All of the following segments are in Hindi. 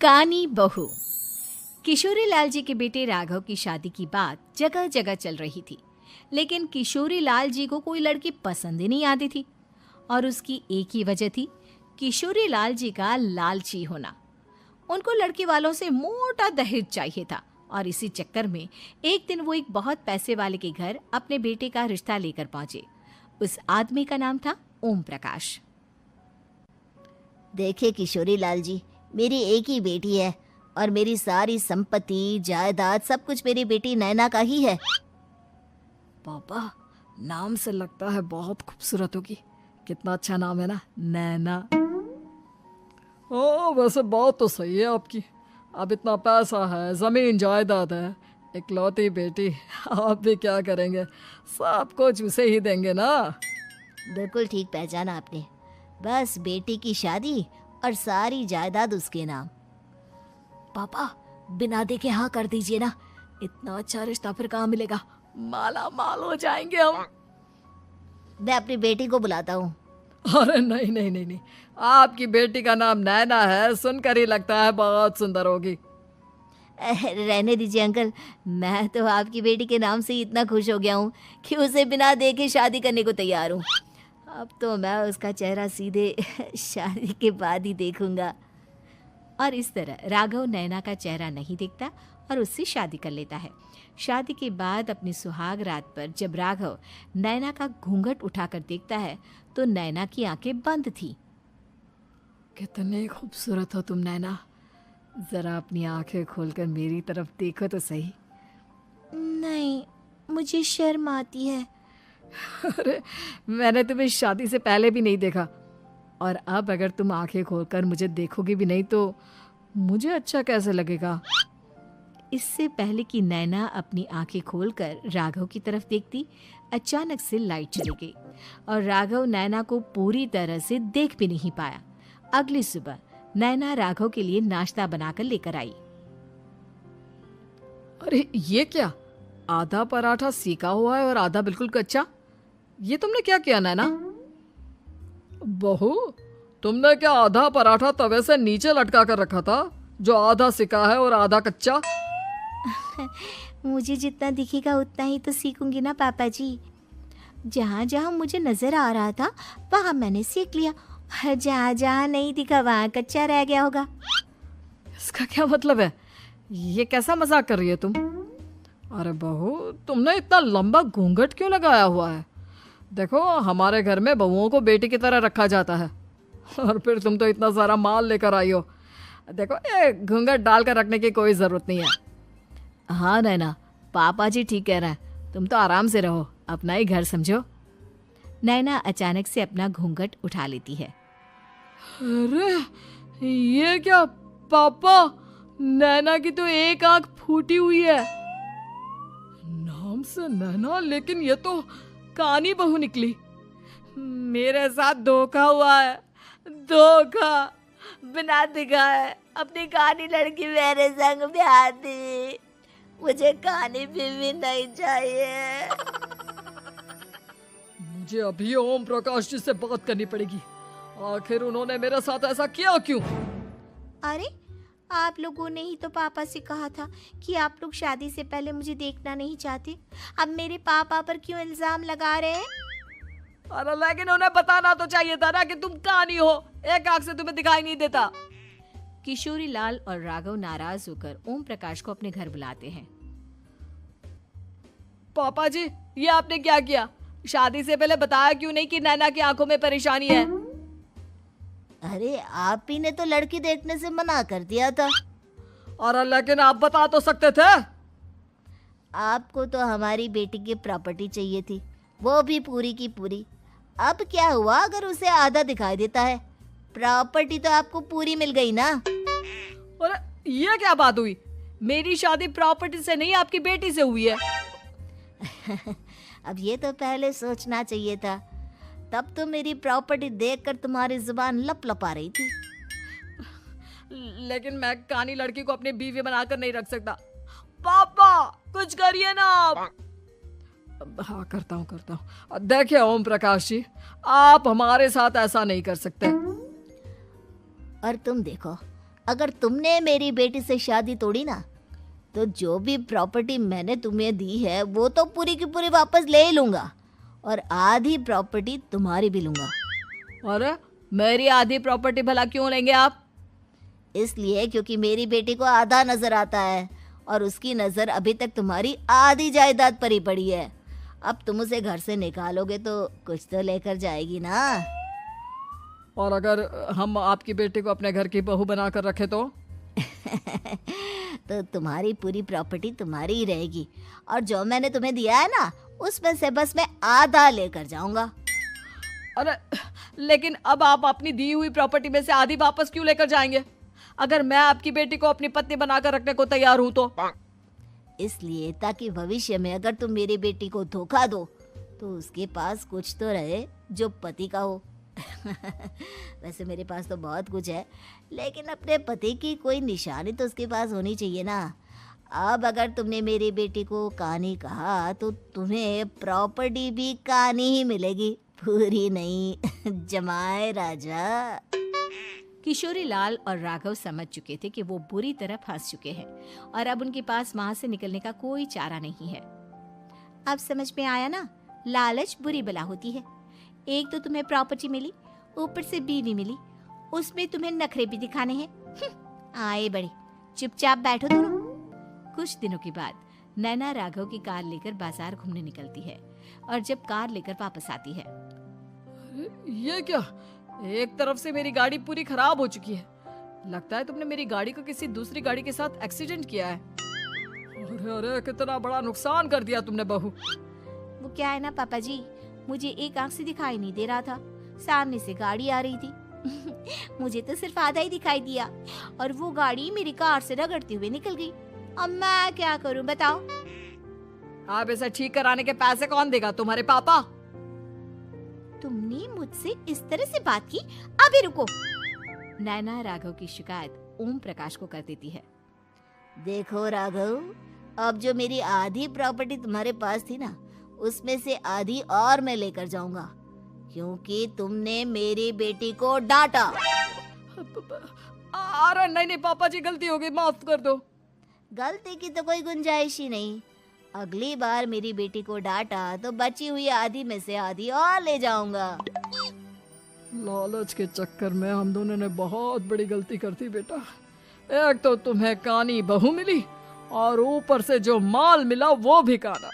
कानी बहू। किशोरी लाल जी के बेटे राघव की शादी की बात जगह जगह चल रही थी, लेकिन किशोरी लाल जी को कोई लड़की पसंद ही नहीं आती थी। और उसकी एक ही वजह थी, किशोरी लाल जी का लालची होना। उनको लड़की वालों से मोटा दहेज चाहिए था और इसी चक्कर में एक दिन वो एक बहुत पैसे वाले के घर अपने बेटे का रिश्ता लेकर पहुंचे। उस आदमी का नाम था ओम प्रकाश। देखिए किशोरी लाल जी, मेरी एक ही बेटी है और मेरी सारी संपत्ति जायदाद सब कुछ मेरी बेटी नैना का ही है। पापा, नाम से लगता है बहुत खूबसूरत होगी। कितना अच्छा नाम है ना, नैना। ओ, वैसे बात तो सही है आपकी। अब इतना पैसा है, जमीन जायदाद है, इकलौती बेटी, आप भी क्या करेंगे? सब कुछ उसे ही देंगे ना। बिल्कुल ठीक पहचाना आपने। बस बेटी की शादी और सारी जायदाद उसके नाम। पापा, बिना देखे हाँ कर दीजिए ना। इतना अच्छा रिश्ता फिर कहाँ मिलेगा? माला माल हो जाएंगे हम। मैं अपनी बेटी को बुलाता हूँ। अरे नहीं नहीं नहीं नहीं, आपकी बेटी का नाम नैना है, सुनकर ही लगता है बहुत सुंदर होगी। रहने दीजिए अंकल, मैं तो आपकी बेटी के नाम से ही इतना खुश हो गया हूँ कि उसे बिना देखे शादी करने को तैयार हूँ। अब तो मैं उसका चेहरा सीधे शादी के बाद ही देखूंगा। और इस तरह राघव नैना का चेहरा नहीं देखता और उससे शादी कर लेता है। शादी के बाद अपनी सुहाग रात पर जब राघव नैना का घूंघट उठाकर देखता है तो नैना की आंखें बंद थी। कितनी खूबसूरत हो तुम नैना, जरा अपनी आंखें खोलकर मेरी तरफ देखो तो सही। नहीं, मुझे शर्म आती है। अरे, मैंने तुम्हें शादी से पहले भी नहीं देखा, और अब अगर तुम आंखें खोलकर मुझे देखोगी भी नहीं तो मुझे अच्छा कैसे लगेगा? इससे पहले कि नैना अपनी आंखें खोलकर राघव की तरफ देखती, अचानक से लाइट चली गई और राघव नैना को पूरी तरह से देख भी नहीं पाया। अगली सुबह नैना राघव के लिए नाश्ता बनाकर लेकर आई। अरे ये क्या, आधा पराठा सेका हुआ है और आधा बिल्कुल कच्चा। ये तुमने क्या किया नैना? बहू, तुमने क्या आधा पराठा तवे से नीचे लटका कर रखा था, जो आधा सिका है और आधा कच्चा? मुझे जितना दिखेगा उतना ही तो सीखूंगी ना पापा जी। जहाँ जहाँ मुझे नजर आ रहा था वहाँ मैंने सीख लिया, जहाँ जहाँ नहीं दिखा वहाँ कच्चा रह गया होगा। इसका क्या मतलब है? ये कैसा मजाक कर रही है तुम? अरे बहू, तुमने इतना लंबा घूंघट क्यों लगाया हुआ है? देखो, हमारे घर में बहुओं को बेटी की तरह रखा जाता है, और फिर तुम तो इतना सारा माल लेकर आई हो। देखो, ये घूंघट डालकर रखने की कोई ज़रूरत नहीं है। हाँ नैना, पापा जी ठीक कह रहे हैं, तुम तो आराम से रहो, अपना ही घर समझो। नैना अचानक से अपना घूंघट उठा लेती है। अरे ये क्या पापा, नैना की तो एक आंख फूटी हुई है। नाम से नैना, लेकिन ये तो कानी बहू निकली। मेरे साथ धोखा हुआ है, धोखा। बिना दिखाए अपनी कानी लड़की मेरे संग ब्याह दी। मुझे कानी भी नहीं चाहिए। मुझे अभी ओम प्रकाश जी से बात करनी पड़ेगी। आखिर उन्होंने मेरे साथ ऐसा किया क्यों? अरे, आप लोगों ने ही तो पापा से कहा था कि आप लोग शादी से पहले मुझे देखना नहीं चाहते। अब मेरे पापा पर क्यों इल्जाम लगा रहे हैं? अरे लेकिन उन्हें बताना तो चाहिए था ना कि तुम कानी हो, एक आंख से तुम्हें दिखाई नहीं देता। किशोरी लाल और राघव नाराज होकर ओम प्रकाश को अपने घर बुलाते हैं। पापा जी, ये आपने क्या किया? शादी से पहले बताया क्यों नहीं कि नैना की आंखों में परेशानी है? अरे, आप ही ने तो लड़की देखने से मना कर दिया था। अरे लेकिन आप बता तो सकते थे। आपको तो हमारी बेटी की प्रॉपर्टी चाहिए थी, वो भी पूरी की पूरी। अब क्या हुआ अगर उसे आधा दिखाई देता है? प्रॉपर्टी तो आपको पूरी मिल गई ना। अरे ये क्या बात हुई? मेरी शादी प्रॉपर्टी से नहीं, आपकी बेटी से हुई है। अब ये तो पहले सोचना चाहिए था, तब तो मेरी प्रॉपर्टी देखकर तुम्हारी जुबान लप लपा रही थी। लेकिन मैं कानी लड़की को अपनी बीवी बनाकर नहीं रख सकता। पापा, कुछ करिए ना आप। हाँ, करता हूँ। देखिए ओम प्रकाश जी, आप हमारे साथ ऐसा नहीं कर सकते। और तुम देखो, अगर तुमने मेरी बेटी से शादी तोड़ी ना, तो जो भी प्रॉपर्टी मैंने तुम्हें दी है वो तो पूरी की पूरी वापस ले ही लूँगा, और आधी प्रॉपर्टी तुम्हारी भी लूँगा। अरे मेरी आधी प्रॉपर्टी भला क्यों लेंगे आप? इसलिए क्योंकि मेरी बेटी को आधा नजर आता है और उसकी नज़र अभी तक तुम्हारी आधी जायदाद पर ही पड़ी है। अब तुम उसे घर से निकालोगे तो कुछ तो लेकर जाएगी ना। और अगर हम आपकी बेटी को अपने घर की बहू बना कर रखे तो? तो तुम्हारी पूरी प्रॉपर्टी तुम्हारी ही रहेगी, और जो मैंने तुम्हें दिया है ना, उसमें से बस मैं आधा लेकर जाऊंगा। अरे लेकिन अब आप अपनी दी हुई प्रॉपर्टी में से आधी वापस क्यों लेकर जाएंगे? अगर मैं आपकी बेटी को अपनी पत्नी बनाकर रखने को तैयार हूं तो? इसलिए ताकि भविष्य में अगर तुम मेरी बेटी को धोखा दो तो उसके पास कुछ तो रहे जो पति का हो। वैसे मेरे पास तो बहुत कुछ है, लेकिन अपने पति की कोई निशानी तो उसके पास होनी चाहिए ना। अब अगर तुमने मेरी बेटी को कानी कहा तो तुम्हें प्रॉपर्टी भी कानी ही मिलेगी, पूरी नहीं। जमाए राजा। किशोरी लाल और राघव समझ चुके थे कि वो बुरी तरह फंस चुके हैं और अब उनके पास वहां से निकलने का कोई चारा नहीं है। अब समझ में आया ना, लालच बुरी बला होती है। एक तो तुम्हें प्रॉपर्टी मिली, ऊपर से बीवी मिली, उसमें तुम्हें नखरे भी दिखाने हैं। आए बड़े, चुपचाप बैठो दोनों। कुछ दिनों के बाद नैना राघव की कार लेकर बाजार घूमने निकलती है और जब कार लेकर वापस आती है, ये क्या? एक तरफ से मेरी गाड़ी पूरी खराब हो चुकी है। लगता है तुमने मेरी गाड़ी को किसी दूसरी गाड़ी के साथ एक्सीडेंट किया है। अरे अरे कितना बड़ा नुकसान कर दिया तुमने बहू। वो क्या है ना पापा जी, मुझे एक आंख से दिखाई नहीं दे रहा था, सामने से गाड़ी आ रही थी। मुझे तो सिर्फ आधा ही दिखाई दिया और वो गाड़ी मेरी कार से रगड़ते हुए निकल गई। अब मैं क्या करूं बताओ? आप इसे ठीक कराने के पैसे कौन देगा? तुम्हारे पापा। तुमने मुझसे इस तरह से बात की? अभी रुको। नैना राघव की शिकायत ओम प्रकाश को कर देती है। देखो राघव, अब जो मेरी आधी प्रॉपर्टी तुम्हारे पास थी ना, उसमें से आधी और मैं लेकर जाऊंगा, क्योंकि तुमने मेरी बेटी को डांटा। अरे नहीं नहीं पापा जी, गलती हो गई, माफ कर दो। गलती की तो कोई गुंजाइश ही नहीं। अगली बार मेरी बेटी को डांटा तो बची हुई आधी में से आधी और ले जाऊंगा। लालच के चक्कर में हम दोनों ने बहुत बड़ी गलती कर दी बेटा। एक तो तुम्हें कानी बहू मिली और ऊपर से जो माल मिला वो भी काना।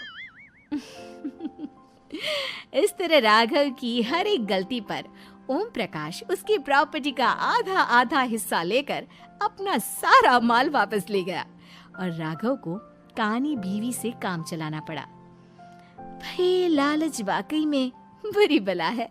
इस तरह राघव की हर एक गलती पर ओम प्रकाश उसकी प्रॉपर्टी का आधा आधा हिस्सा लेकर अपना सारा माल वापस ले गया और राघव को कानी बीवी से काम चलाना पड़ा। भाई लालच वाकई में बुरी बला है।